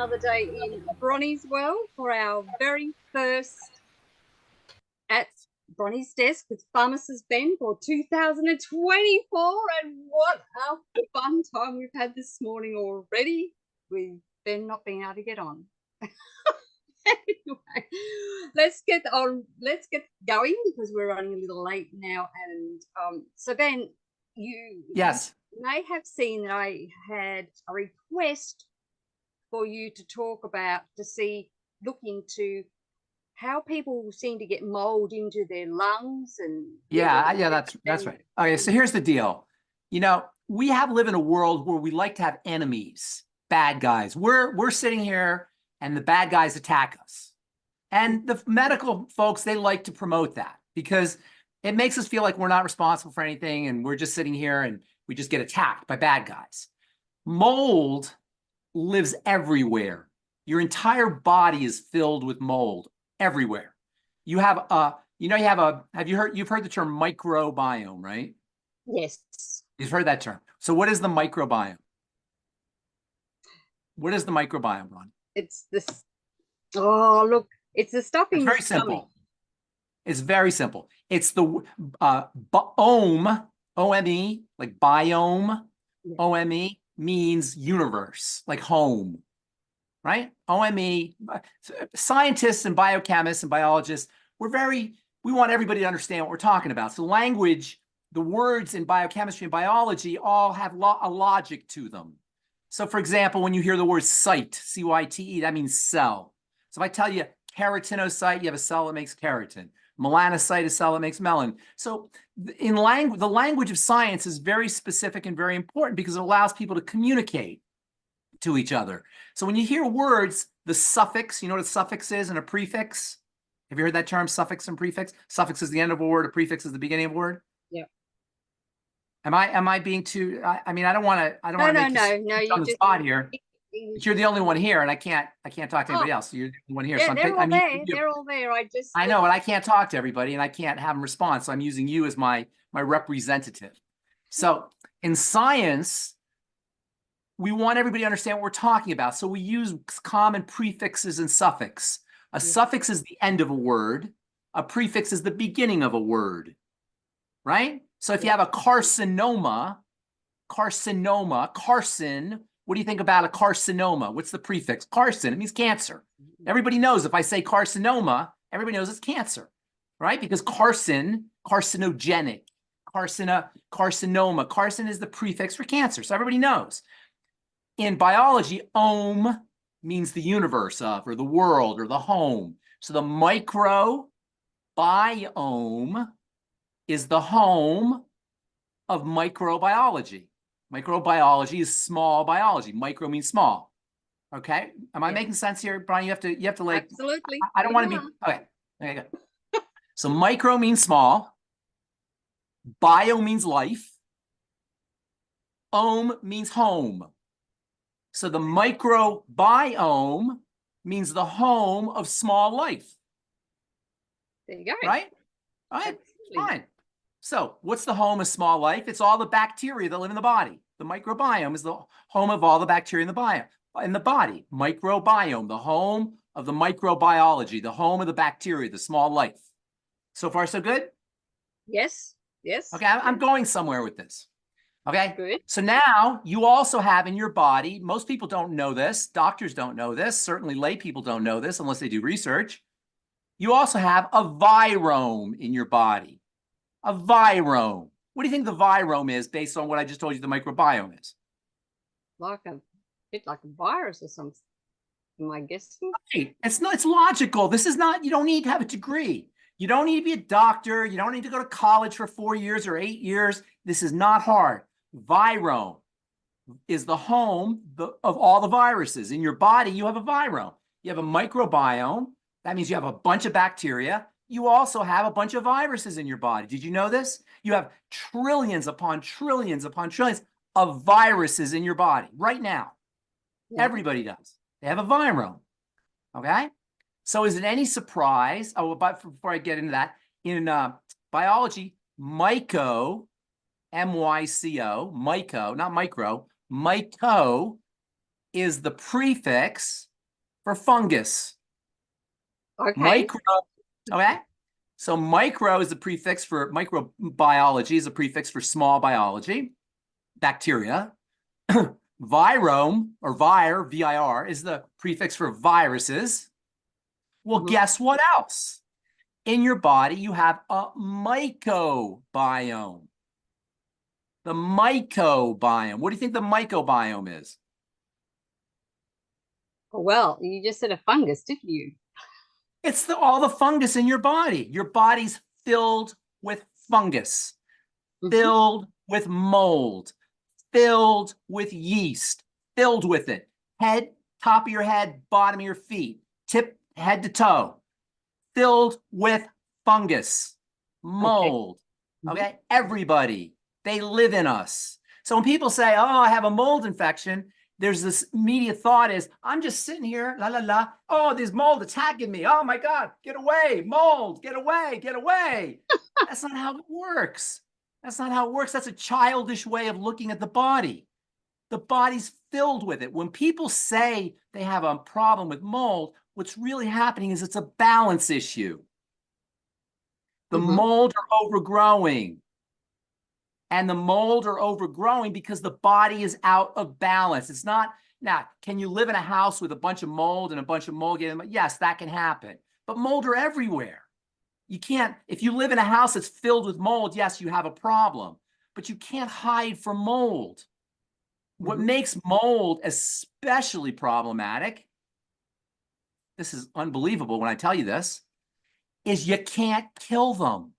another day in Bronie's world for our very first at Bronie's desk with Pharmacist Ben for 2024. And what a fun time we've had this morning already with Ben not being able to get on. Anyway, let's get going because we're running a little late now. And so Ben, you may have seen that I had a request for you to talk about, look into how people seem to get mold into their lungs. And that's right. Okay, so here's the deal. You know, we live in a world where we like to have enemies, bad guys. We're sitting here and the bad guys attack us. And the medical folks, they like to promote that because it makes us feel like we're not responsible for anything and we're just sitting here and we just get attacked by bad guys. Mold lives everywhere. Your entire body is filled with mold everywhere. You've heard the term microbiome, right? Yes. You've heard that term. So what is the microbiome? What is the microbiome, Ron? It's this. Oh, look, it's the stuff in the stomach. Simple. It's very simple. It's the O-M-E, like biome, yeah. O-M-E means universe, like home, right? O-M-E, scientists and biochemists and biologists, we want everybody to understand what we're talking about. So language, the words in biochemistry and biology all have a logic to them. So for example, when you hear the word cyte, C-Y-T-E, that means cell. So if I tell you keratinocyte, you have a cell that makes keratin. Melanocyte, a cell that makes melanin. So in the language of science is very specific and very important because it allows people to communicate to each other. So when you hear words, the suffix, you know what a suffix is and a prefix? Have you heard that term, suffix and prefix? Suffix is the end of a word, a prefix is the beginning of a word? Yeah. Am I being too, I mean, I don't want to make you on the spot here. But you're the only one here, and I can't talk to anybody else. So you're the only one here. Yeah, so they're all there. I know, but I can't talk to everybody, and I can't have them respond. So I'm using you as my representative. So in science, we want everybody to understand what we're talking about. So we use common prefixes and suffix. A suffix is the end of a word. A prefix is the beginning of a word, right? So if you have a carcinoma, carcin, what do you think about a carcinoma? What's the prefix? Carcin, it means cancer. Everybody knows if I say carcinoma, everybody knows it's cancer, right? Because carcinogenic, carcinoma, carcin is the prefix for cancer. So everybody knows. In biology, ome means the universe of, or the world, or the home. So the microbiome is the home of microbiology. Microbiology is small biology. Micro means small. Okay, am I making sense here, Brian? You have to like. Absolutely. I don't want to be okay. Okay, good. So micro means small. Bio means life. Ome means home. So the microbiome means the home of small life. There you go. Right? All right. Fine. So what's the home of small life? It's all the bacteria that live in the body. The microbiome is the home of all the bacteria in the body. Microbiome, the home of the microbiology, the home of the bacteria, the small life. So far, so good? Yes. Yes. Okay, I'm going somewhere with this. Okay. Good. So now you also have in your body, most people don't know this, doctors don't know this, certainly lay people don't know this unless they do research. You also have a virome in your body. A virome. What do you think the virome is based on what I just told you the microbiome is? Like a virus or something, am I guessing? Right. It's logical. This is not, you don't need to have a degree. You don't need to be a doctor. You don't need to go to college for 4 years or 8 years. This is not hard. Virome is the home of all the viruses. In your body, you have a virome. You have a microbiome. That means you have a bunch of bacteria. You also have a bunch of viruses in your body. Did you know this? You have trillions upon trillions upon trillions of viruses in your body right now. Yeah. Everybody does. They have a virome. Okay? So is it any surprise? Oh, but before I get into that, in biology, myco, M-Y-C-O, myco, not micro, myco is the prefix for fungus. Okay. Micro, okay? So micro is the prefix for microbiology, is a prefix for small biology, bacteria. Virome, or vir, is the prefix for viruses. Well, guess what else? In your body, you have a mycobiome. The mycobiome. What do you think the mycobiome is? Well, you just said a fungus, didn't you? It's all the fungus in your body. Your body's filled with fungus, filled with mold, filled with yeast, filled with it. Head, top of your head, bottom of your feet, tip, head to toe, filled with fungus, mold. Okay. Everybody, they live in us. So when people say, oh, I have a mold infection, there's this immediate thought is, I'm just sitting here, la, la, la. Oh, there's mold attacking me. Oh my God, get away, mold, get away, get away. That's not how it works. That's not how it works. That's a childish way of looking at the body. The body's filled with it. When people say they have a problem with mold, what's really happening is it's a balance issue. The mold are overgrowing. And the mold are overgrowing because the body is out of balance. It's not, now, can you live in a house with a bunch of mold and a bunch of mold? Yes, that can happen. But mold are everywhere. You can't, if you live in a house that's filled with mold, yes, you have a problem. But you can't hide from mold. What makes mold especially problematic, this is unbelievable when I tell you this, is you can't kill them.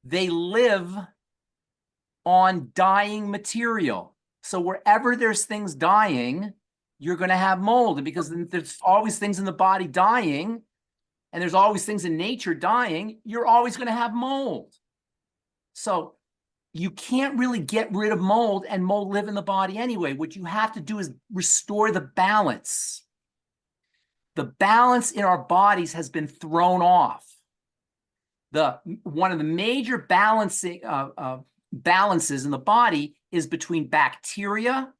They live on dying material. So wherever there's things dying, you're going to have mold. And because there's always things in the body dying, and there's always things in nature dying, you're always going to have mold. So you can't really get rid of mold, and mold live in the body anyway. What you have to do is restore the balance. The balance in our bodies has been thrown off. One of the major balances in the body is between bacteria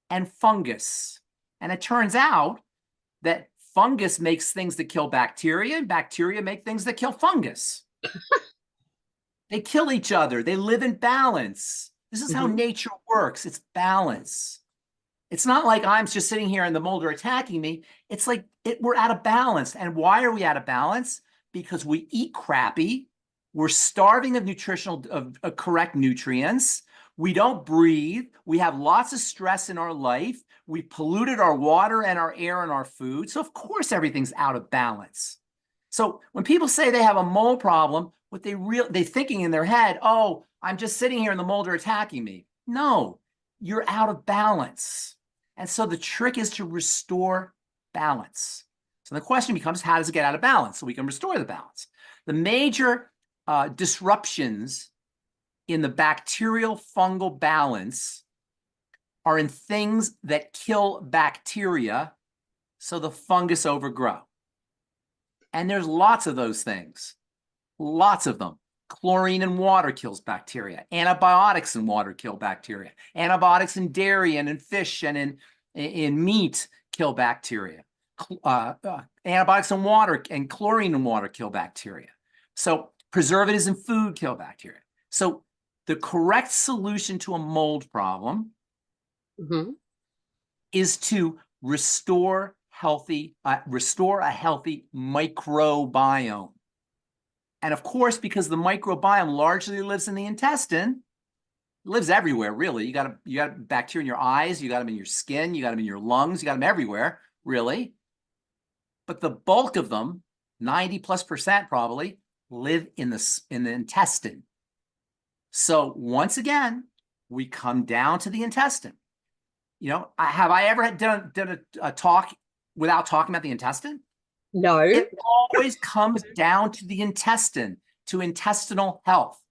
and fungus. And it turns out that fungus makes things that kill bacteria, and bacteria make things that kill fungus. They kill each other. They live in balance. This is how nature works. It's balance. It's not like I'm just sitting here and the mold are attacking me. It's like we're out of balance. And why are we out of balance? Because we eat crappy. We're starving of correct nutrients. We don't breathe. We have lots of stress in our life. We polluted our water and our air and our food. So of course everything's out of balance. So when people say they have a mold problem, what they're thinking in their head, oh, I'm just sitting here and the mold are attacking me. No, you're out of balance. And so the trick is to restore balance. So the question becomes, how does it get out of balance so we can restore the balance? The major disruptions in the bacterial fungal balance are in things that kill bacteria so the fungus overgrow. And there's lots of those things, lots of them. Chlorine in water kills bacteria. Antibiotics in water kill bacteria. Antibiotics in dairy and in fish and in meat kill bacteria. Antibiotics in water and chlorine in water kill bacteria. So preservatives in food kill bacteria. So the correct solution to a mold problem is to restore a healthy microbiome. And of course, because the microbiome largely lives in the intestine, it lives everywhere, really. You got bacteria in your eyes, you got them in your skin, you got them in your lungs, you got them everywhere, really. But the bulk of them, 90+% probably, live in the intestine. So once again, we come down to the intestine. You know, have I ever done a talk without talking about the intestine? No. It always comes down to the intestine, to intestinal health.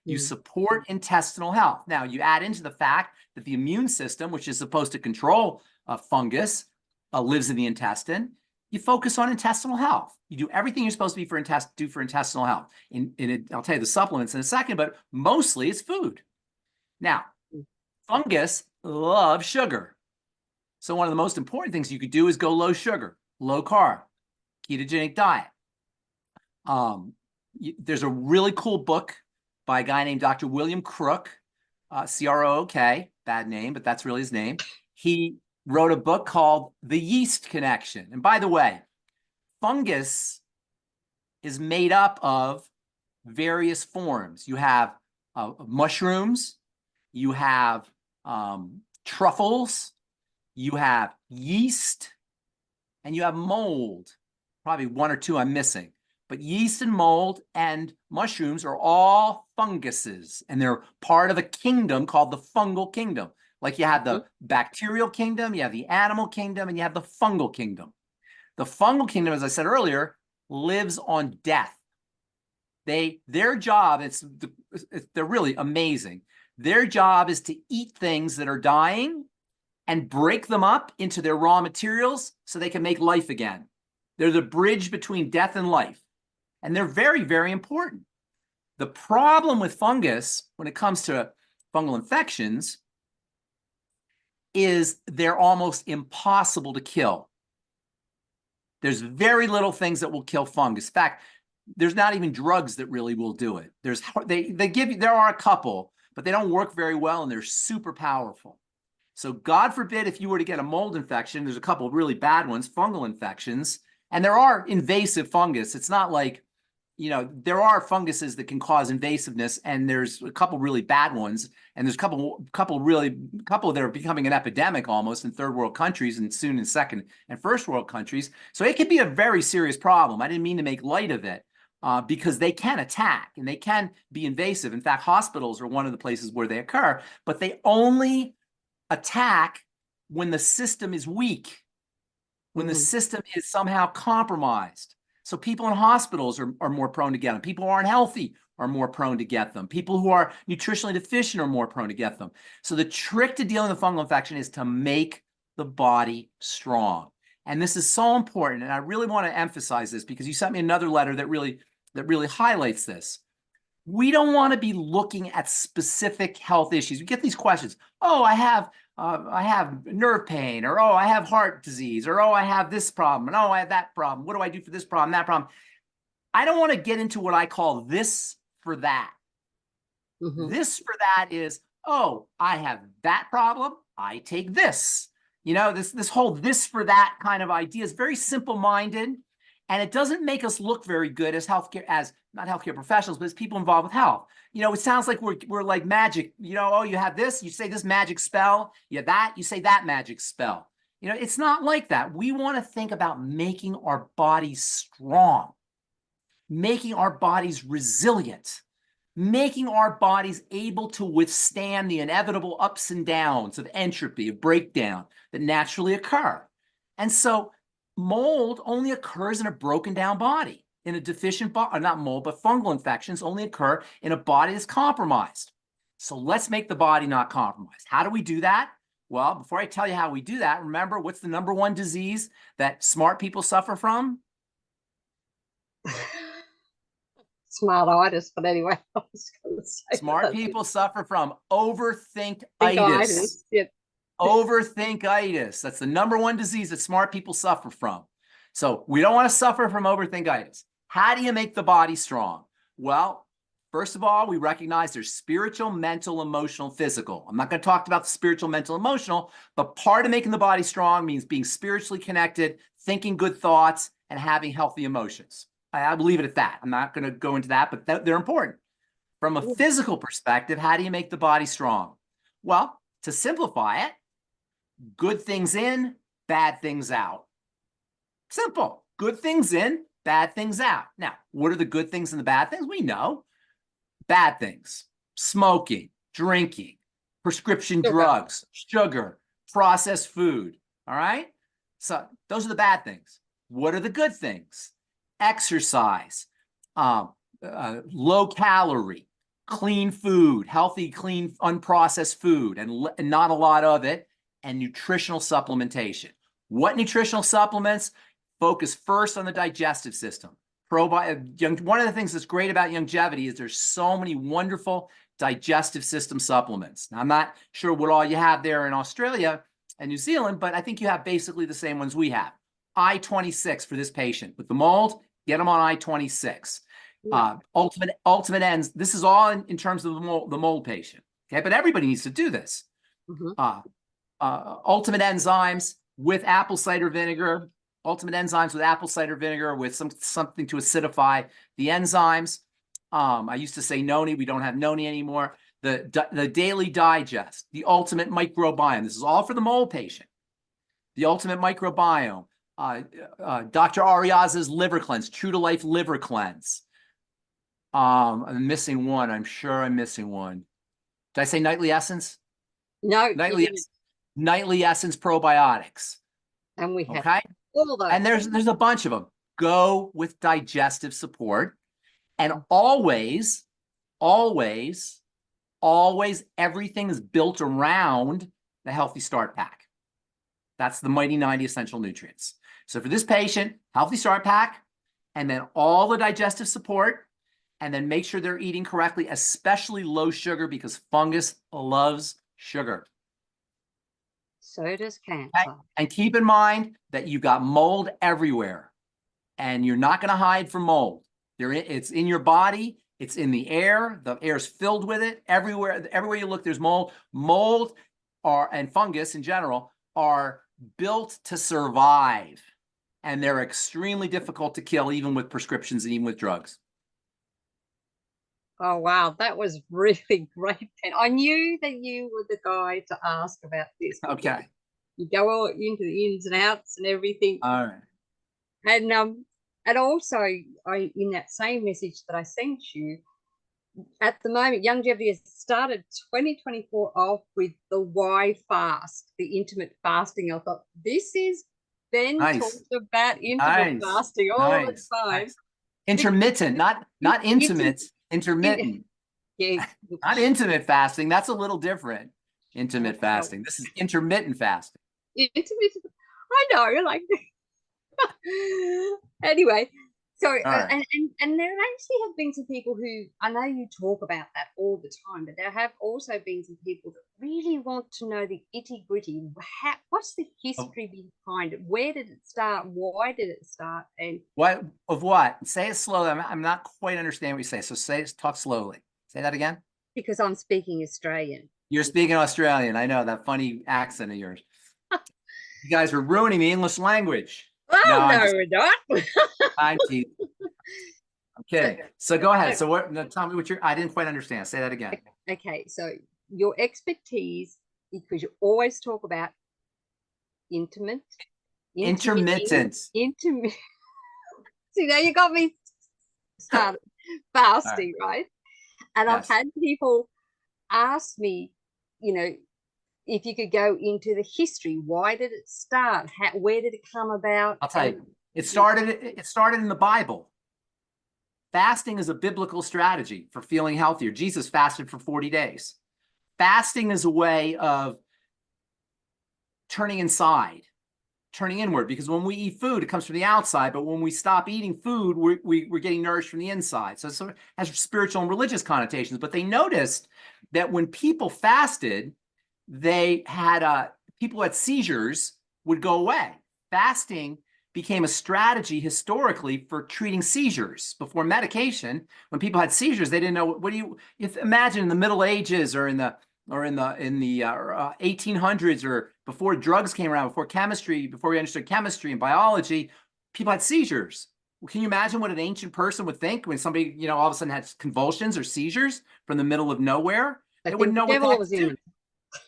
You support intestinal health. Now, you add into the fact that the immune system, which is supposed to control fungus, lives in the intestine. You focus on intestinal health. You do everything you're supposed to be do for intestinal health. I'll tell you the supplements in a second, but mostly it's food. Now, fungus loves sugar. So one of the most important things you could do is go low sugar. low carb, ketogenic diet. There's a really cool book by a guy named Dr. William Crook, C-R-O-O-K, bad name, but that's really his name. He wrote a book called The Yeast Connection. And by the way, fungus is made up of various forms. You have mushrooms, you have truffles, you have yeast, and you have mold. Probably one or two I'm missing. But yeast and mold and mushrooms are all funguses, and they're part of a kingdom called the fungal kingdom. Like you have the bacterial kingdom, you have the animal kingdom, and you have the fungal kingdom. The fungal kingdom, as I said earlier, lives on death. Their job, they're really amazing. Their job is to eat things that are dying and break them up into their raw materials so they can make life again. They're the bridge between death and life. And they're very, very important. The problem with fungus when it comes to fungal infections is they're almost impossible to kill. There's very little things that will kill fungus. In fact, there's not even drugs that really will do it. There are a couple, but they don't work very well and they're super powerful. So God forbid if you were to get a mold infection, there's a couple of really bad ones, fungal infections, and there are invasive fungus. It's not like, there are funguses that can cause invasiveness, and there's a couple really bad ones, and there's a couple that are becoming an epidemic almost in third world countries and soon in second and first world countries. So it could be a very serious problem. I didn't mean to make light of it because they can attack and they can be invasive. In fact, hospitals are one of the places where they occur, but they only attack when the system is weak, when the system is somehow compromised. So people in hospitals are more prone to get them. People who aren't healthy are more prone to get them. People who are nutritionally deficient are more prone to get them. So the trick to dealing with fungal infection is to make the body strong. And this is so important. And I really want to emphasize this because you sent me another letter that really highlights this. We don't want to be looking at specific health issues. We get these questions. Oh, I have nerve pain, or oh, I have heart disease, or oh, I have this problem, and oh, I have that problem. What do I do for this problem, that problem? I don't want to get into what I call this for that. This for that is, oh, I have that problem, I take this. This whole this for that kind of idea is very simple-minded, and it doesn't make us look very good as not healthcare professionals, but as people involved with health. It sounds like we're like magic. Oh, you have this, you say this magic spell. You have that, you say that magic spell. It's not like that. We want to think about making our bodies strong, making our bodies resilient, making our bodies able to withstand the inevitable ups and downs of entropy, of breakdown that naturally occur. And so mold only occurs in a broken down body. In a deficient body, not mold, but fungal infections only occur in a body that's compromised. So let's make the body not compromised. How do we do that? Well, before I tell you how we do that, remember what's the number one disease that smart people suffer from? Smartitis, but anyway, I was going to say smart people suffer from overthinkitis. Yep. Overthinkitis. That's the number one disease that smart people suffer from. So we don't want to suffer from overthinkitis. How do you make the body strong? Well, first of all, we recognize there's spiritual, mental, emotional, physical. I'm not going to talk about the spiritual, mental, emotional, but part of making the body strong means being spiritually connected, thinking good thoughts, and having healthy emotions. I'll leave it at that. I'm not going to go into that, but they're important. From a physical perspective, how do you make the body strong? Well, to simplify it, good things in, bad things out. Simple. Good things in, bad things out. Now, what are the good things and the bad things? We know. Bad things: smoking, drinking, prescription drugs, sugar, processed food. All right? So those are the bad things. What are the good things? Exercise, low calorie, clean food, healthy, clean, unprocessed food, and not a lot of it, and nutritional supplementation. What nutritional supplements? Focus first on the digestive system. One of the things that's great about longevity is there's so many wonderful digestive system supplements. Now, I'm not sure what all you have there in Australia and New Zealand, but I think you have basically the same ones we have. I-26 for this patient. With the mold, get them on I-26. Yeah. Ultimate ends. This is all in terms of the mold patient. Okay, but everybody needs to do this. Ultimate enzymes with apple cider vinegar. Ultimate enzymes with apple cider vinegar with something to acidify the enzymes. I used to say noni. We don't have noni anymore. The daily digest. The ultimate microbiome. This is all for the mold patient. The ultimate microbiome. Dr. Ariaza's liver cleanse. True to Life liver cleanse. I'm missing one. I'm sure I'm missing one. Did I say Nightly Essence? No. Nightly Essence probiotics. And we have all of those. And there's a bunch of them. Go with digestive support. And always everything is built around the Healthy Start Pack. That's the Mighty 90 essential nutrients. So for this patient, Healthy Start Pack, and then all the digestive support, and then make sure they're eating correctly, especially low sugar, because fungus loves sugar. So does cancer. Okay? And keep in mind that you've got mold everywhere, and you're not going to hide from mold. It's in your body. It's in the air. The air is filled with it. Everywhere you look, there's mold. Mold and fungus in general are built to survive, and they're extremely difficult to kill, even with prescriptions and even with drugs. Oh, wow. That was really great. And I knew that you were the guy to ask about this. Okay. You go all into the ins and outs and everything. All right. And also, in that same message that I sent you, at the moment, Youngevity has started 2024 off with the Y fast, the intermittent fasting. I thought, this is Ben talks about intermittent fasting all the time. Nice. Intermittent, not intimate. Intermittent. Yeah. Not intimate fasting. That's a little different. Intimate fasting. This is intermittent fasting. Intermittent. I know, like. Anyway, so and there actually have been some people who, I know you talk about that all the time, but there have also been some people that really want to know the itty-gritty. What's the history behind it? Where did it start? Why did it start? And what? Say it slowly. I'm not quite understanding what you say. So talk slowly. Say that again. Because I'm speaking Australian. You're speaking Australian. I know that funny accent of yours. You guys are ruining the English language. Oh, no, we're not. I'm kidding. So go ahead. So tell me what I didn't quite understand. Say that again. Okay. So your expertise, because you always talk about intermittent. See, now you got me started fasting, right? And I've had people ask me, if you could go into the history. Why did it start? Where did it come about? I'll tell you. It started in the Bible. Fasting is a biblical strategy for feeling healthier. Jesus fasted for 40 days. Fasting is a way of turning inside, turning inward, because when we eat food, it comes from the outside, but when we stop eating food, we're getting nourished from the inside. So it has spiritual and religious connotations. But they noticed that when people fasted, they had people who had seizures would go away. Fasting became a strategy historically for treating seizures. Before medication, when people had seizures, they didn't know imagine in the Middle Ages or in the 1800s, or before drugs came around, before we understood chemistry and biology, people had seizures. Well, can you imagine what an ancient person would think when somebody, all of a sudden had convulsions or seizures from the middle of nowhere? They wouldn't know what the heck to do.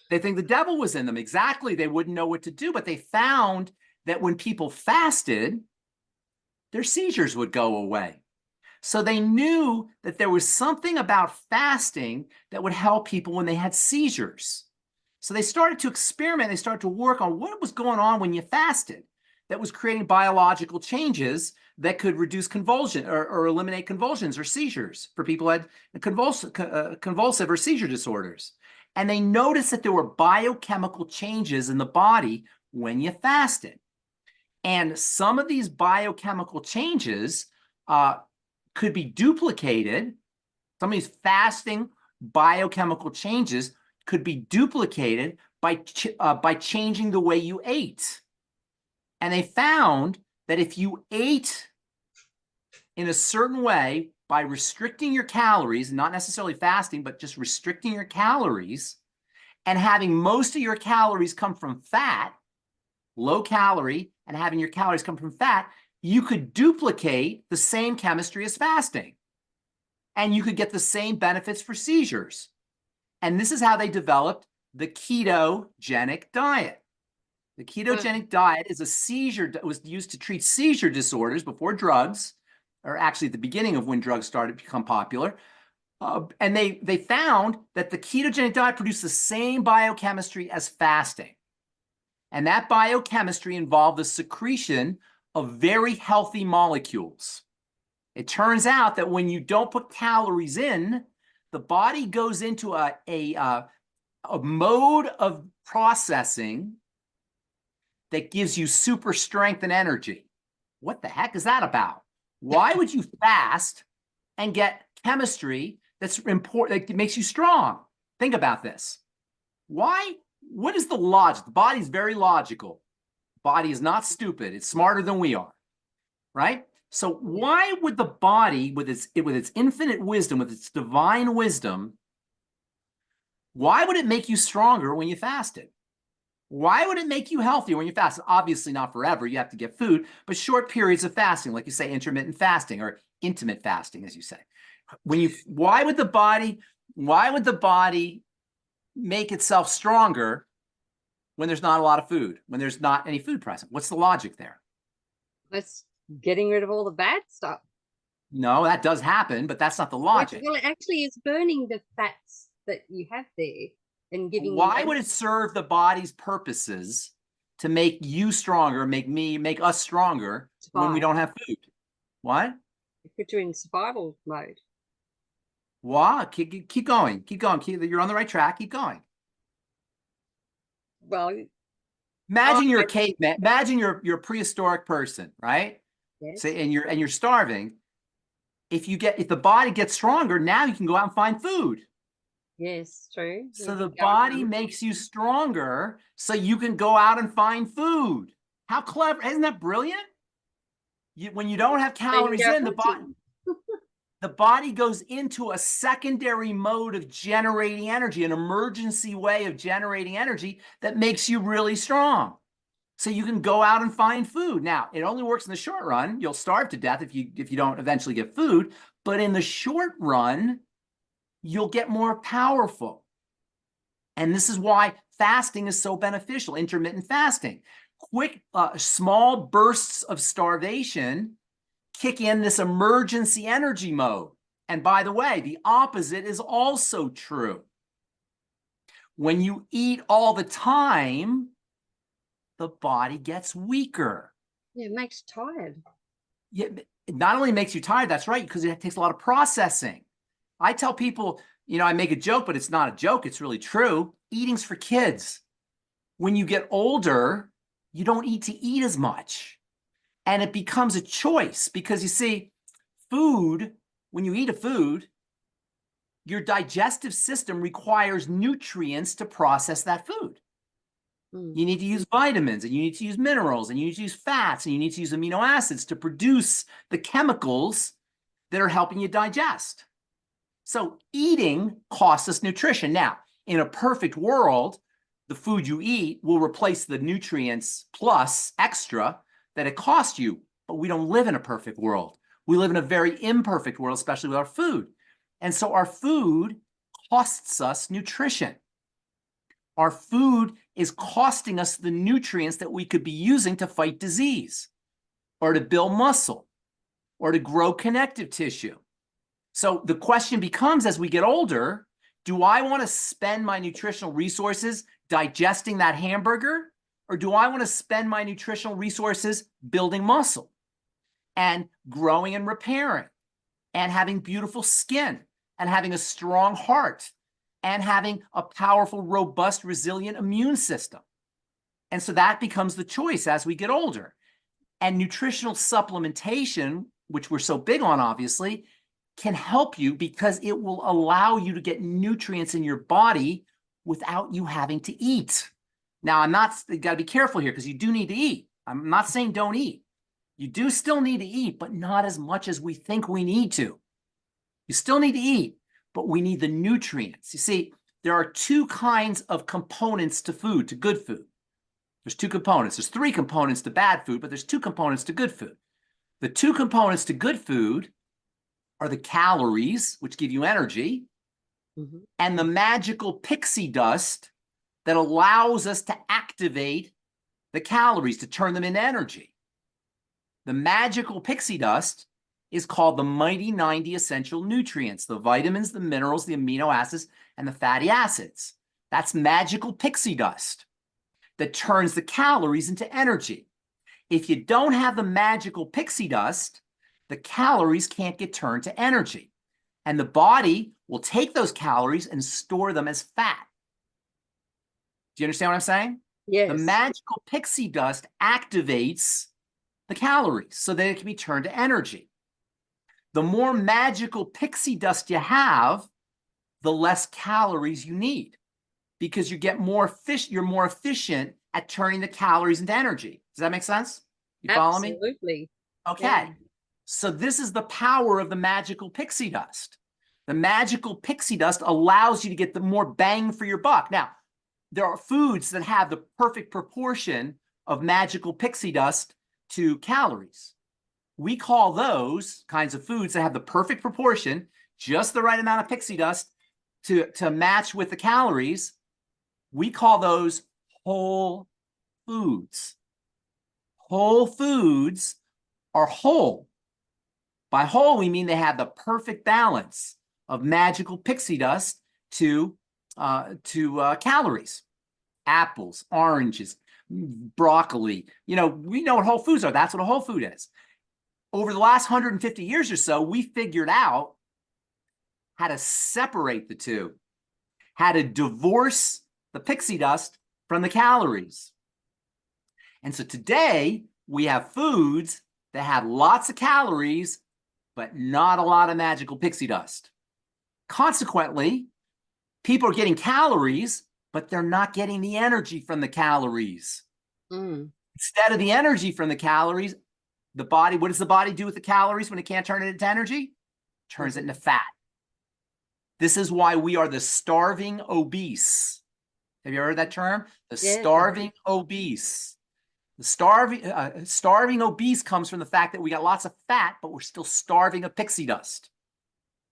They think the devil was in them. Exactly. They wouldn't know what to do, but they found that when people fasted, their seizures would go away. So they knew that there was something about fasting that would help people when they had seizures. So they started to experiment. They started to work on what was going on when you fasted that was creating biological changes that could reduce convulsion or eliminate convulsions or seizures for people who had convulsive or seizure disorders. And they noticed that there were biochemical changes in the body when you fasted. And some of these biochemical changes could be duplicated. Some of these fasting biochemical changes could be duplicated by changing the way you ate. And they found that if you ate in a certain way by restricting your calories, not necessarily fasting, but just restricting your calories and having most of your calories come from fat, low calorie, and having your calories come from fat, you could duplicate the same chemistry as fasting. And you could get the same benefits for seizures. And this is how they developed the ketogenic diet. The ketogenic diet is a seizure, was used to treat seizure disorders before drugs, or actually at the beginning of when drugs started to become popular. And they found that the ketogenic diet produced the same biochemistry as fasting. And that biochemistry involved the secretion of very healthy molecules. It turns out that when you don't put calories in, the body goes into a mode of processing that gives you super strength and energy. What the heck is that about? Why would you fast and get chemistry that's important, that makes you strong? Think about this. Why? What is the logic? The body is very logical. The body is not stupid. It's smarter than we are, right? So why would the body, with its infinite wisdom, with its divine wisdom, why would it make you stronger when you fasted? Why would it make you healthier when you fast? Obviously not forever. You have to get food, but short periods of fasting, like you say, intermittent fasting or intimate fasting, as you say. Why would the body make itself stronger when there's not a lot of food, when there's not any food present? What's the logic there? That's getting rid of all the bad stuff. No, that does happen, but that's not the logic. Well, it actually is burning the fats that you have there and giving. Why would it serve the body's purposes to make you stronger, make us stronger when we don't have food? What? It put you in survival mode. Why? Keep going. You're on the right track. Keep going. Well, imagine you're a caveman. Imagine you're a prehistoric person, right? Yes. Say, and you're starving. If the body gets stronger, now you can go out and find food. Yes, true. So the body makes you stronger so you can go out and find food. How clever. Isn't that brilliant? When you don't have calories in, the body goes into a secondary mode of generating energy, an emergency way of generating energy that makes you really strong. So you can go out and find food. Now, it only works in the short run. You'll starve to death if you don't eventually get food. But in the short run, you'll get more powerful. And this is why fasting is so beneficial, intermittent fasting. Quick, small bursts of starvation kick in this emergency energy mode. And by the way, the opposite is also true. When you eat all the time, the body gets weaker. Yeah, it makes you tired. Yeah, it not only makes you tired, that's right, because it takes a lot of processing. I tell people, I make a joke, but it's not a joke. It's really true. Eating's for kids. When you get older, you don't eat to eat as much. And it becomes a choice because you see, food, when you eat a food, your digestive system requires nutrients to process that food. You need to use vitamins, and you need to use minerals, and you need to use fats, and you need to use amino acids to produce the chemicals that are helping you digest. So eating costs us nutrition. Now, in a perfect world, the food you eat will replace the nutrients plus extra that it costs you. But we don't live in a perfect world. We live in a very imperfect world, especially with our food. And so our food costs us nutrition. Our food is costing us the nutrients that we could be using to fight disease or to build muscle or to grow connective tissue. So the question becomes, as we get older, do I want to spend my nutritional resources digesting that hamburger, or do I want to spend my nutritional resources building muscle and growing and repairing and having beautiful skin and having a strong heart and having a powerful, robust, resilient immune system? And so that becomes the choice as we get older. And nutritional supplementation, which we're so big on, obviously, can help you because it will allow you to get nutrients in your body without you having to eat. Now, you got to be careful here because you do need to eat. I'm not saying don't eat. You do still need to eat, but not as much as we think we need to. You still need to eat, but we need the nutrients. You see, there are two kinds of components to food, to good food. There's two components. There's three components to bad food, but there's two components to good food. The two components to good food are the calories, which give you energy, and the magical pixie dust that allows us to activate the calories, to turn them into energy. The magical pixie dust is called the mighty 90 essential nutrients, the vitamins, the minerals, the amino acids, and the fatty acids. That's magical pixie dust that turns the calories into energy. If you don't have the magical pixie dust, the calories can't get turned to energy. And the body will take those calories and store them as fat. Do you understand what I'm saying? Yes. The magical pixie dust activates the calories so that it can be turned to energy. The more magical pixie dust you have, the less calories you need, because you get more efficient. You're more efficient at turning the calories into energy. Does that make sense? You follow me? Absolutely. Okay. Yeah. So this is the power of the magical pixie dust. The magical pixie dust allows you to get the more bang for your buck. Now, there are foods that have the perfect proportion of magical pixie dust to calories. We call those kinds of foods that have the perfect proportion, just the right amount of pixie dust to match with the calories. We call those whole foods. Whole foods are whole. By whole, we mean they have the perfect balance of magical pixie dust to calories. Apples, oranges, broccoli. You know, we know what whole foods are. That's what a whole food is. Over the last 150 years or so, we figured out how to separate the two, how to divorce the pixie dust from the calories. And so today, we have foods that have lots of calories, but not a lot of magical pixie dust. Consequently, people are getting calories, but they're not getting the energy from the calories. Instead of the energy from the calories, the body, what does the body do with the calories when it can't turn it into energy? Turns it into fat. This is why we are the starving obese. Have you heard that term? The starving obese. The starving obese comes from the fact that we got lots of fat, but we're still starving of pixie dust.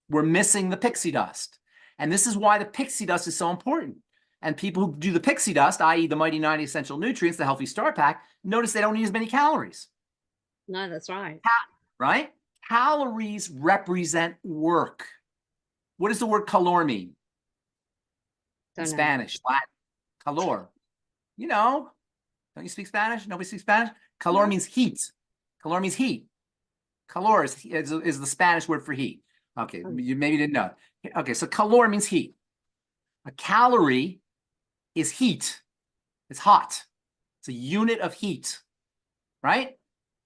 We're missing the pixie dust. And this is why the pixie dust is so important. And people who do the pixie dust, i.e. the mighty 90 essential nutrients, the healthy star pack, notice they don't need as many calories. No, that's right. Right? Calories represent work. What does the word calor mean? In Spanish, Latin, calor. You know, don't you speak Spanish? Nobody speaks Spanish? Calor means heat. Calor means heat. Calor is the Spanish word for heat. Okay, you maybe didn't know. Okay, so calor means heat. A calorie is heat. It's hot. It's a unit of heat, right?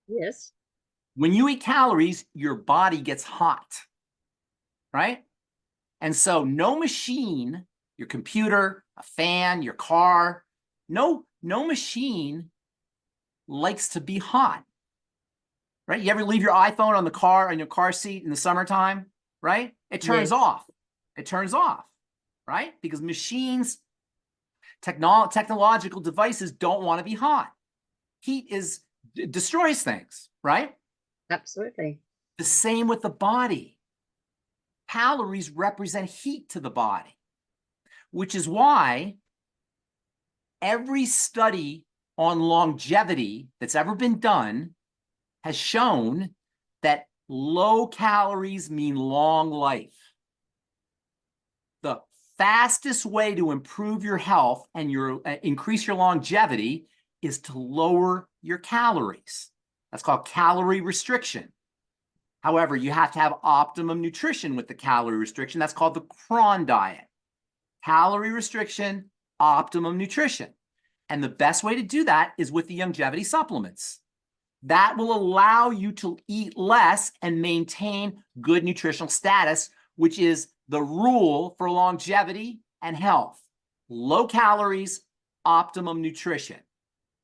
Yes. When you eat calories, your body gets hot, right? And so no machine, your computer, a fan, your car, no machine likes to be hot, right? You ever leave your iPhone on your car seat in the summertime, right? It turns off. It turns off, right? Because machines, technological devices don't want to be hot. Heat destroys things, right? Absolutely. The same with the body. Calories represent heat to the body, which is why every study on longevity that's ever been done has shown that low calories mean long life. The fastest way to improve your health and increase your longevity is to lower your calories. That's called calorie restriction. However, you have to have optimum nutrition with the calorie restriction. That's called the Cron diet. Calorie restriction, optimum nutrition. And the best way to do that is with the longevity supplements. That will allow you to eat less and maintain good nutritional status, which is the rule for longevity and health. Low calories, optimum nutrition.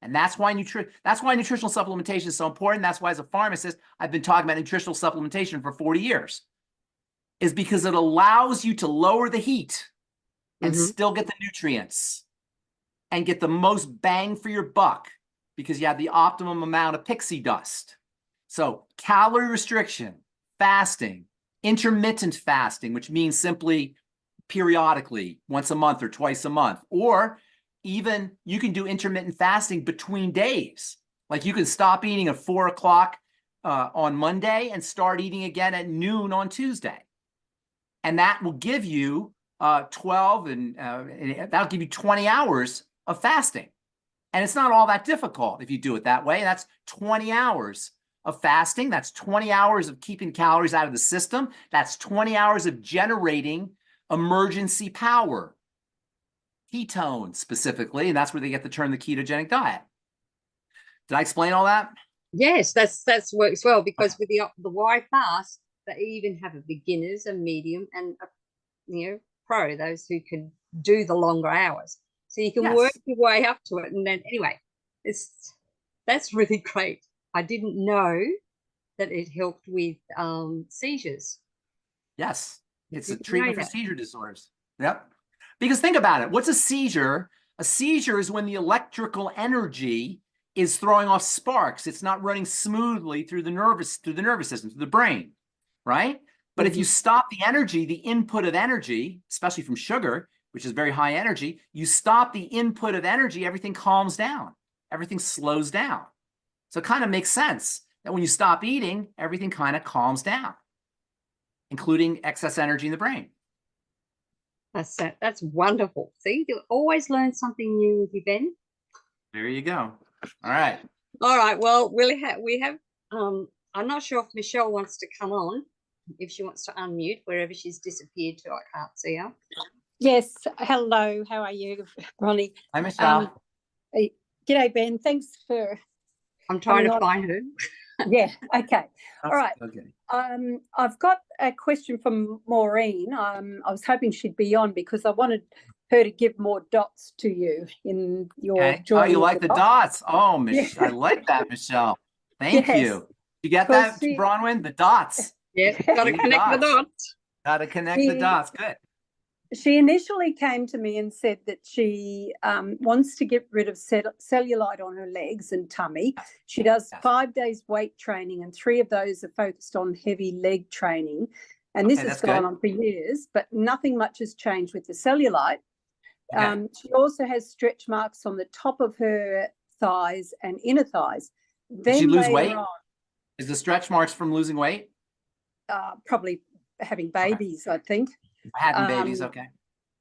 And that's why nutritional supplementation is so important. That's why, as a pharmacist, I've been talking about nutritional supplementation for 40 years, is because it allows you to lower the heat and still get the nutrients and get the most bang for your buck, because you have the optimum amount of pixie dust. So calorie restriction, fasting, intermittent fasting, which means simply periodically, once a month or twice a month, or even you can do intermittent fasting between days. Like you can stop eating at 4 o'clock on Monday and start eating again at noon on Tuesday. And that will give you 12 and that'll give you 20 hours of fasting. And it's not all that difficult if you do it that way. That's 20 hours of fasting. That's 20 hours of keeping calories out of the system. That's 20 hours of generating emergency power, ketones specifically, and that's where they get the term the ketogenic diet. Did I explain all that? Yes, that's works well, because with the why fast, they even have a beginners, a medium, and a pro, those who can do the longer hours. So you can work your way up to it. And then anyway, that's really great. I didn't know that it helped with seizures. Yes, it's a treatment for seizure disorders. Yep. Because think about it. What's a seizure? A seizure is when the electrical energy is throwing off sparks. It's not running smoothly through the nervous system, through the brain, right? But if you stop the energy, the input of energy, especially from sugar, which is very high energy, you stop the input of energy, everything calms down. Everything slows down. So it kind of makes sense that when you stop eating, everything kind of calms down, including excess energy in the brain. That's wonderful. See, you always learn something new with you, Ben. There you go. All right. All right. Well, we have I'm not sure if Michelle wants to come on, if she wants to unmute, wherever she's disappeared to. I can't see her. Yes. Hello. How are you, Bronie? Hi, Michelle. G'day, Ben. Thanks for. I'm trying to find her. Yeah. Okay. All right. Okay. I've got a question from Maureen. I was hoping she'd be on because I wanted her to give more dots to you in your. Oh, you like the dots? Oh, Yeah. I like that, Michelle. Thank you. You get that, Bronwyn? The dots. Yeah. Got to connect the dots. Got to connect the dots. Good. She initially came to me and said that she wants to get rid of cellulite on her legs and tummy. She does 5 days weight training, and 3 of those are focused on heavy leg training. And this has gone on for years, but nothing much has changed with the cellulite. She also has stretch marks on the top of her thighs and inner thighs. Then did she lose weight? Is the stretch marks from losing weight? Probably having babies, I think. Having babies, okay.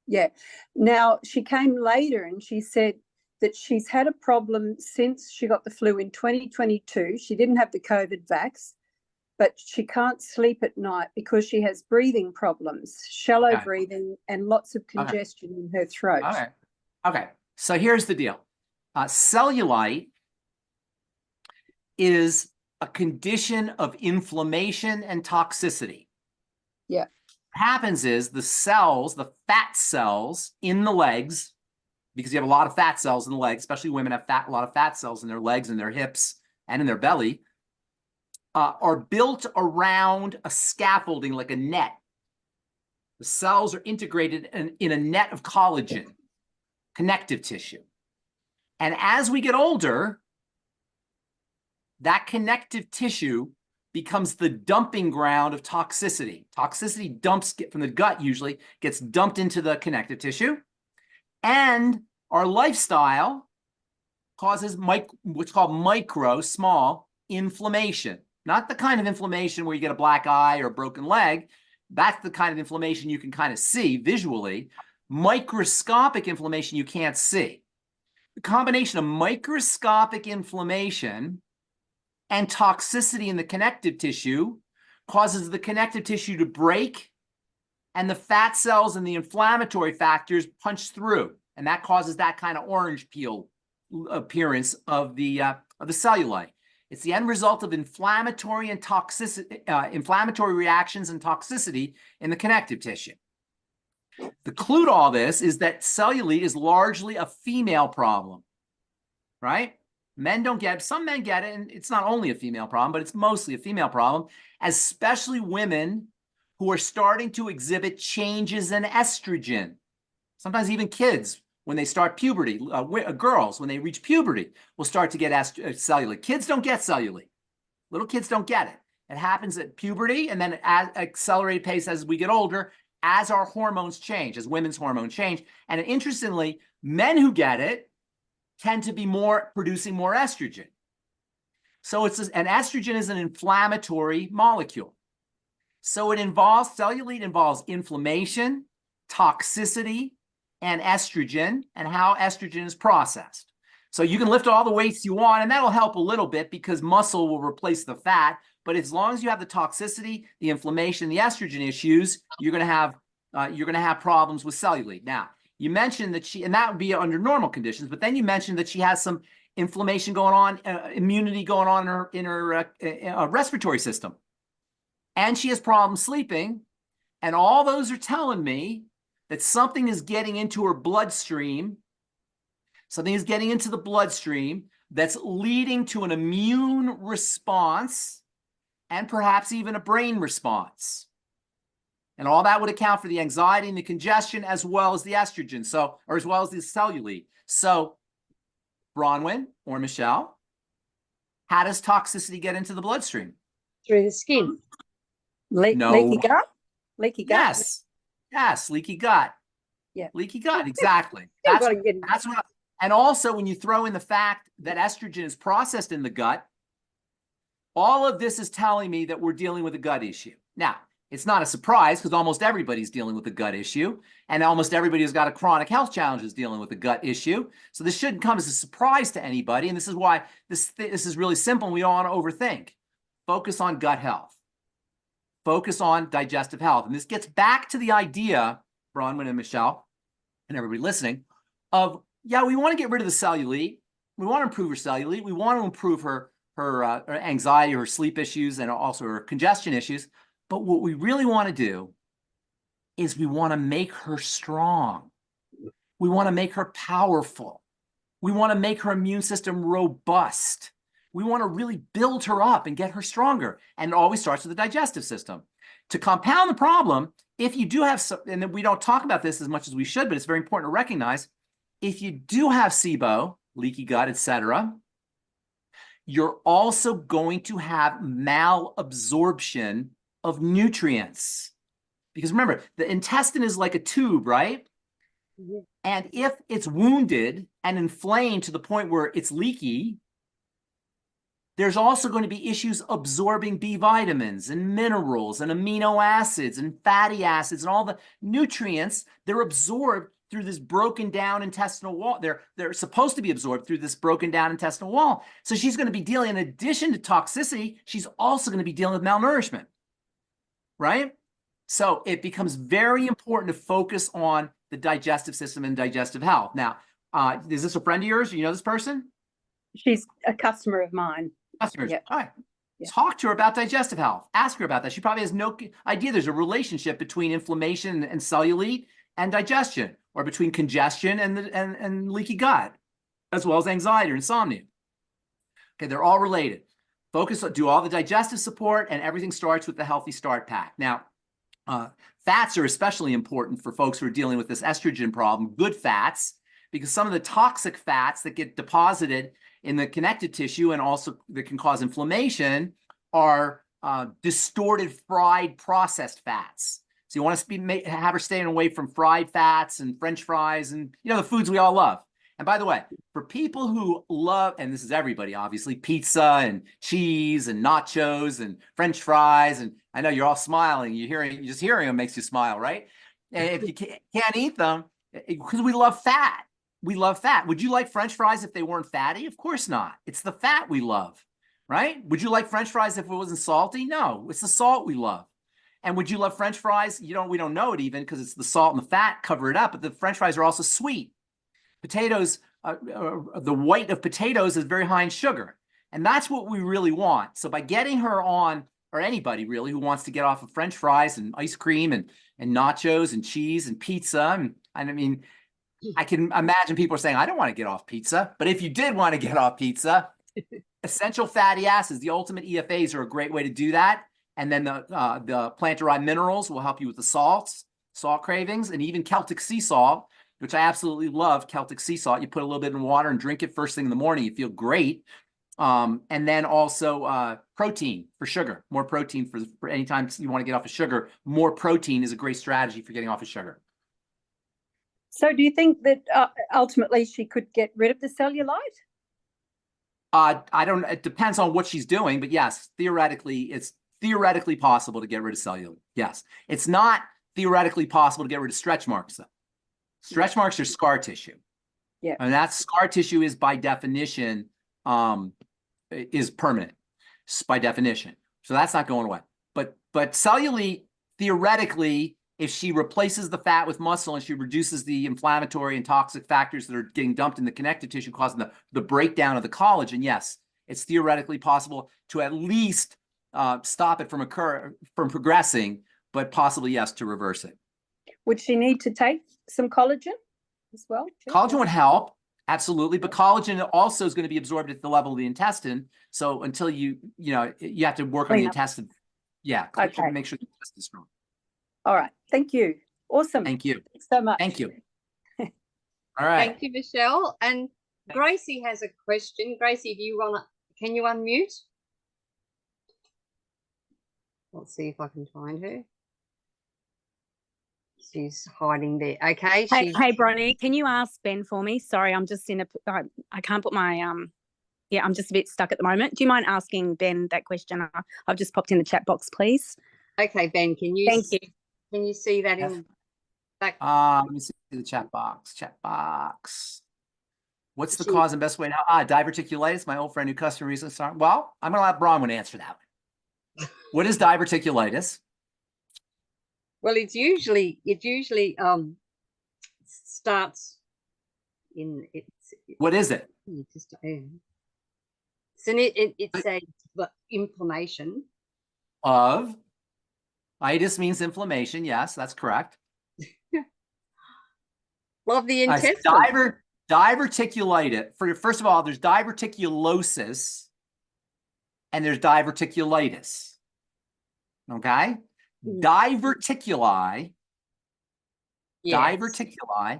Yeah. Now, she came later and she said that she's had a problem since she got the flu in 2022. She didn't have the COVID vax, but she can't sleep at night because she has breathing problems, shallow breathing, and lots of congestion in her throat. Okay. So here's the deal. Cellulite is a condition of inflammation and toxicity. Yeah. What happens is the fat cells in the legs, because you have a lot of fat cells in the legs, especially women have a lot of fat cells in their legs and their hips and in their belly, are built around a scaffolding like a net. The cells are integrated in a net of collagen, connective tissue. And as we get older, that connective tissue becomes the dumping ground of toxicity. Toxicity from the gut usually gets dumped into the connective tissue. And our lifestyle causes what's called small inflammation. Not the kind of inflammation where you get a black eye or a broken leg. That's the kind of inflammation you can kind of see visually. Microscopic inflammation you can't see. The combination of microscopic inflammation and toxicity in the connective tissue causes the connective tissue to break, and the fat cells and the inflammatory factors punch through, and that causes that kind of orange peel appearance of the cellulite. It's the end result of inflammatory reactions and toxicity in the connective tissue. The clue to all this is that cellulite is largely a female problem, right? Men don't get it. Some men get it, and it's not only a female problem, but it's mostly a female problem, especially women who are starting to exhibit changes in estrogen. Sometimes even kids, when they start puberty, girls, when they reach puberty, will start to get cellulite. Kids don't get cellulite. Little kids don't get it. It happens at puberty and then at accelerated pace as we get older, as our hormones change, as women's hormones change. And interestingly, men who get it tend to be producing more estrogen. So and estrogen is an inflammatory molecule. So cellulite involves inflammation, toxicity, and estrogen, and how estrogen is processed. So you can lift all the weights you want, and that'll help a little bit because muscle will replace the fat. But as long as you have the toxicity, the inflammation, the estrogen issues, you're going to have problems with cellulite. Now, you mentioned that and that would be under normal conditions, but then you mentioned that she has some inflammation going on, immunity going on in her respiratory system. And she has problems sleeping. And all those are telling me that something is getting into her bloodstream. Something is getting into the bloodstream that's leading to an immune response and perhaps even a brain response. And all that would account for the anxiety and the congestion as well as the estrogen, or as well as the cellulite. So, Bronwyn or Michelle, how does toxicity get into the bloodstream? Through the skin. No. Leaky gut? Leaky gut? Yes, leaky gut. Yeah. Leaky gut, exactly. And also when you throw in the fact that estrogen is processed in the gut, all of this is telling me that we're dealing with a gut issue. Now, it's not a surprise because almost everybody's dealing with a gut issue, and almost everybody who's got a chronic health challenge is dealing with a gut issue. So this shouldn't come as a surprise to anybody, and this is why this is really simple and we don't want to overthink. Focus on gut health. Focus on digestive health. And this gets back to the idea, Bronwyn and Michelle, and everybody listening, of, yeah, we want to get rid of the cellulite. We want to improve her cellulite. We want to improve her anxiety, her sleep issues, and also her congestion issues. But what we really want to do is we want to make her strong. We want to make her powerful. We want to make her immune system robust. We want to really build her up and get her stronger. And it always starts with the digestive system. To compound the problem, if you do have some, and we don't talk about this as much as we should, but it's very important to recognize, if you do have SIBO, leaky gut, etc., you're also going to have malabsorption of nutrients. Because remember, the intestine is like a tube, right? Mm-hmm. And if it's wounded and inflamed to the point where it's leaky, there's also going to be issues absorbing B vitamins and minerals and amino acids and fatty acids and all the nutrients. They're absorbed through this broken down intestinal wall. They're supposed to be absorbed through this broken down intestinal wall. So she's going to be dealing, in addition to toxicity, she's also going to be dealing with malnourishment, right? So it becomes very important to focus on the digestive system and digestive health. Now, is this a friend of yours? Do you know this person? She's a customer of mine. Customers. Yep. All right. Yep. Talk to her about digestive health. Ask her about that. She probably has no idea there's a relationship between inflammation and cellulite and digestion, or between congestion and leaky gut, as well as anxiety or insomnia. Okay, they're all related. Do all the digestive support, and everything starts with the Healthy Start Pack. Now, fats are especially important for folks who are dealing with this estrogen problem, good fats, because some of the toxic fats that get deposited in the connective tissue and also that can cause inflammation are distorted, fried, processed fats. So you want to have her staying away from fried fats and French fries and, the foods we all love. And by the way, for people who love, and this is everybody, obviously, pizza and cheese and nachos and French fries, and I know you're all smiling. Just hearing them makes you smile, right? And if you can't eat them, because we love fat. We love fat. Would you like French fries if they weren't fatty? Of course not. It's the fat we love, right? Would you like French fries if it wasn't salty? No, it's the salt we love. And would you love French fries? We don't know it even because it's the salt and the fat cover it up, but the French fries are also sweet. Potatoes, the white of potatoes is very high in sugar. And that's what we really want. So by getting her on, or anybody really who wants to get off of French fries and ice cream and nachos and cheese and pizza, and I mean, I can imagine people are saying, I don't want to get off pizza. But if you did want to get off pizza, essential fatty acids, the ultimate EFAs, are a great way to do that. And then the plant-derived minerals will help you with the salts, salt cravings, and even Celtic sea salt, which I absolutely love. Celtic sea salt, you put a little bit in water and drink it first thing in the morning. You feel great. And then also protein for sugar, more protein for any time you want to get off of sugar. More protein is a great strategy for getting off of sugar. So do you think that ultimately she could get rid of the cellulite? I don't, it depends on what she's doing, but yes, theoretically, it's theoretically possible to get rid of cellulite. Yes. It's not theoretically possible to get rid of stretch marks, though. Stretch marks are scar tissue. Yeah. And that scar tissue is by definition, is permanent by definition. So that's not going away. But cellulite, theoretically, if she replaces the fat with muscle and she reduces the inflammatory and toxic factors that are getting dumped in the connective tissue, causing the breakdown of the collagen, yes, it's theoretically possible to at least stop it from progressing, but possibly, yes, to reverse it. Would she need to take some collagen as well? Collagen would help, absolutely, but collagen also is going to be absorbed at the level of the intestine. So until you have to work on the intestine. Yeah, okay. Make sure the intestine is strong. All right, thank you. Awesome. Thank you. Thanks so much. Thank you. All right. Thank you, Michelle. And Gracie has a question. Gracie, if you want to, can you unmute? Let's see if I can find her. She's hiding there. Okay. Hey, Bronie, can you ask Ben for me? Sorry, I'm just in I can't put my, I'm just a bit stuck at the moment. Do you mind asking Ben that question? I've just popped in the chat box, please. Okay, Ben, Thank you. Can you see that in back? Let me see the chat box. What's the cause and best way to diverticulitis? My old friend who customer recently started. Well, I'm gonna let Bronwyn answer that one. What is diverticulitis? Well, it usually starts in what is it? So it's a inflammation of itis means inflammation. Yes, that's correct. Of the intestine. Diverticulitis. First of all, there's diverticulosis and there's diverticulitis. Okay? Diverticuli. Yes. Diverticuli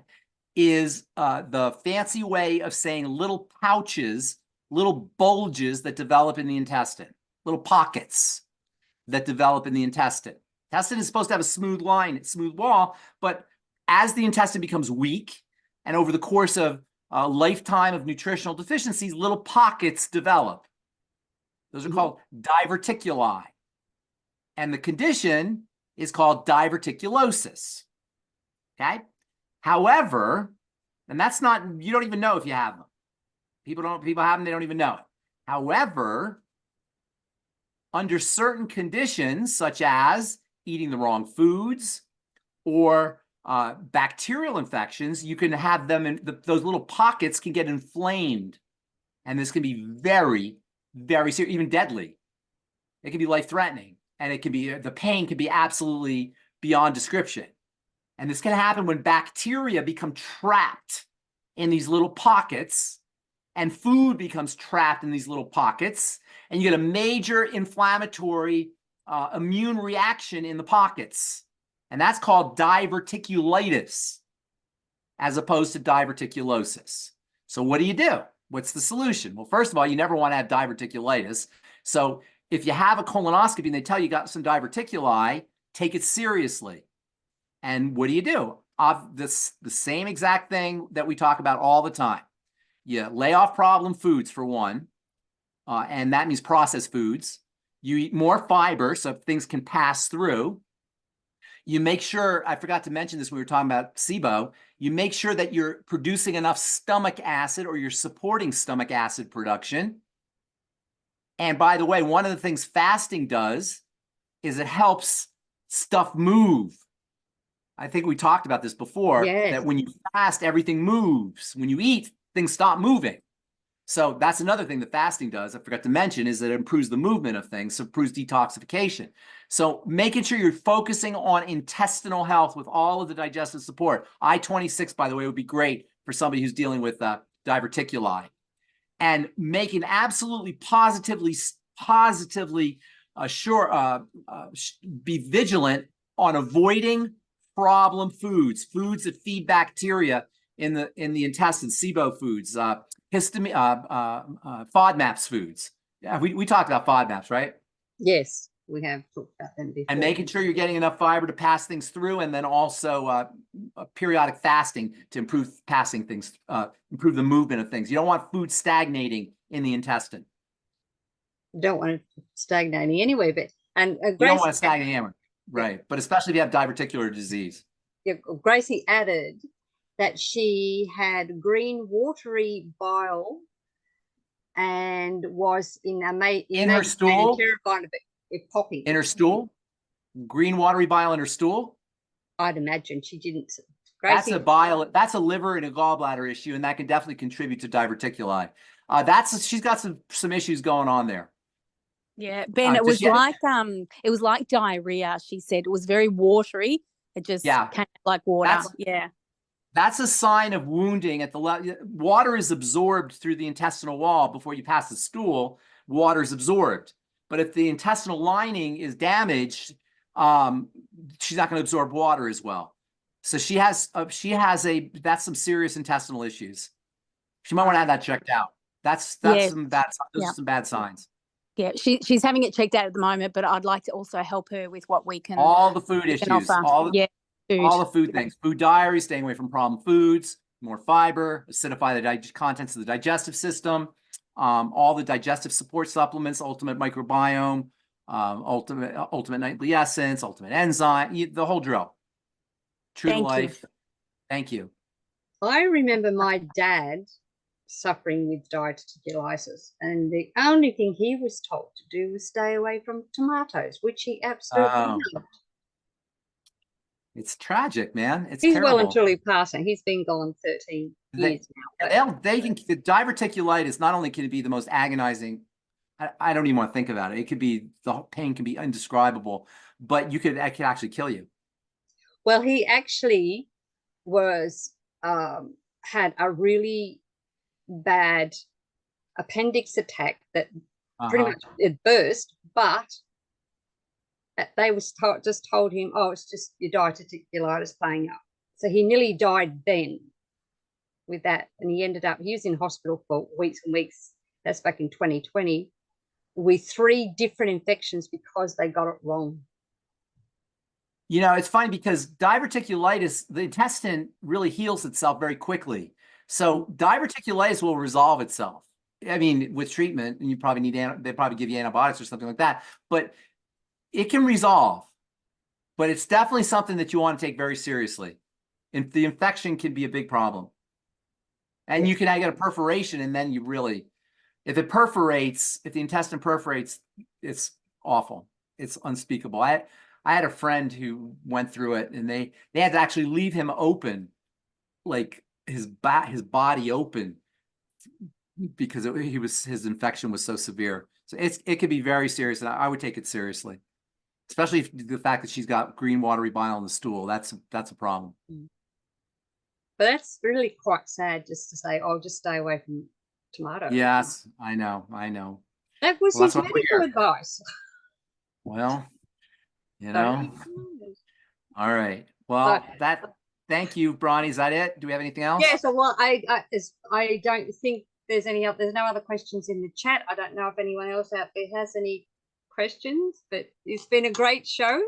is the fancy way of saying little pouches, little bulges that develop in the intestine, little pockets that develop in the intestine. Intestine is supposed to have a smooth line, smooth wall, but as the intestine becomes weak and over the course of a lifetime of nutritional deficiencies, little pockets develop. Those are called diverticuli. And the condition is called diverticulosis. Okay? However, and that's not, you don't even know if you have them. People have them, they don't even know it. However, under certain conditions, such as eating the wrong foods or bacterial infections, you can have them in those little pockets can get inflamed. And this can be very, very serious, even deadly. It can be life-threatening. And it can be, the pain can be absolutely beyond description. And this can happen when bacteria become trapped in these little pockets and food becomes trapped in these little pockets. And you get a major inflammatory immune reaction in the pockets. And that's called diverticulitis as opposed to diverticulosis. So what do? What's the solution? Well, first of all, you never want to have diverticulitis. So if you have a colonoscopy and they tell you got some diverticuli, take it seriously. And what do? The same exact thing that we talk about all the time. You lay off problem foods for one, and that means processed foods. You eat more fiber so things can pass through. You make sure, I forgot to mention this when we were talking about SIBO, you make sure that you're producing enough stomach acid or you're supporting stomach acid production. And by the way, one of the things fasting does is it helps stuff move. I think we talked about this before, that when you fast, everything moves. When you eat, things stop moving. So that's another thing that fasting does, I forgot to mention, is that it improves the movement of things, so improves detoxification. So making sure you're focusing on intestinal health with all of the digestive support. I-26, by the way, would be great for somebody who's dealing with diverticuli. And making absolutely positively be vigilant on avoiding problem foods that feed bacteria in the intestines, SIBO foods, FODMAPs foods. Yeah, we talked about FODMAPs, right? Yes, we have talked about them before. And making sure you're getting enough fiber to pass things through, and then also periodic fasting to improve passing things, improve the movement of things. You don't want food stagnating in the intestine. You don't want it stagnating anyway, but you don't want to stagnate anywhere, right? But especially if you have diverticular disease. Yeah, Gracie added that she had green watery bile and was in her stool, terrified of it popping in her stool, green watery bile in her stool. I'd imagine she didn't. Gracie, that's a liver and a gallbladder issue, and that can definitely contribute to diverticuli. She's got some issues going on there. Yeah, Ben, it was like diarrhea. She said it was very watery. It just came out like water. That's a sign of wounding at the water is absorbed through the intestinal wall before you pass the stool. Water is absorbed, but if the intestinal lining is damaged, she's not going to absorb water as well. So she has that's some serious intestinal issues. She might want to have that checked out. Those are some bad signs. Yeah, she's having it checked out at the moment, but I'd like to also help her with what we can. All the food issues, all the food things, food diary, staying away from problem foods, more fiber, acidify the contents of the digestive system, all the digestive support supplements, Ultimate Microbiome, Ultimate Nightly Essence, Ultimate Enzyme, the whole drill. True to life. Thank you. I remember my dad suffering with diverticulitis, and the only thing he was told to do was stay away from tomatoes, which he absolutely loved. It's tragic, man. He's terrible. Well and truly passing. He's been gone 13 years now. The diverticulitis not only can it be the most agonizing, I don't even want to think about it. It could be, the pain can be indescribable, but it could actually kill you. Well, he actually was had a really bad appendix attack that pretty much it burst, but they just told him, oh, it's just your diverticulitis playing up. So he nearly died then with that, and he was in hospital for weeks and weeks. That's back in 2020 with 3 different infections because they got it wrong. You know, it's funny because diverticulitis, the intestine really heals itself very quickly. So diverticulitis will resolve itself. I mean, with treatment, and you probably they probably give you antibiotics or something like that, but it can resolve. But it's definitely something that you want to take very seriously. And the infection can be a big problem. And you can get a perforation, and then you really, if it perforates, if the intestine perforates, it's awful. It's unspeakable. I had a friend who went through it, and they had to actually leave him open, like his body open, because his infection was so severe. So it could be very serious, and I would take it seriously, especially if the fact that she's got green watery bile in the stool. That's a problem. But that's really quite sad, just to say, oh, just stay away from tomatoes. Yes, I know. That was his medical advice. Well, you know. All right. Well, thank you, Bronie. Is that it? Do we have anything else? Yeah. So, well, I don't think there's no other questions in the chat. I don't know if anyone else out there has any questions, but it's been a great show.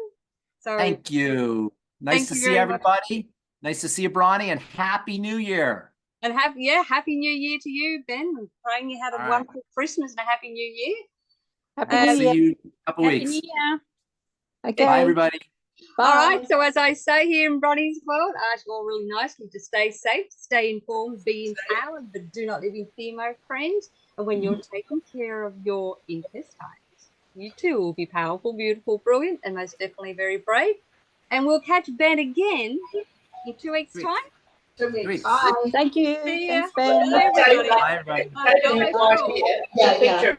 So thank you. Nice to see everybody. Nice to see you, Bronie, and Happy New Year. And Happy New Year to you, Ben. I'm praying you had a wonderful Christmas and a Happy New Year. Happy New Year. See you in a couple weeks. New Year. Okay. Bye, everybody. Bye. All right. So as I say here in Bronie's world, I ask you all really nicely to stay safe, stay informed, be empowered, but do not live in fear, my friends. And when you're taking care of your intestines, you too will be powerful, beautiful, brilliant, and most definitely very brave. And we'll catch Ben again in 2 weeks' time. 2 weeks. Bye. Thank you. See ya. Thanks, Ben. Bye, everybody. Bye. Yeah.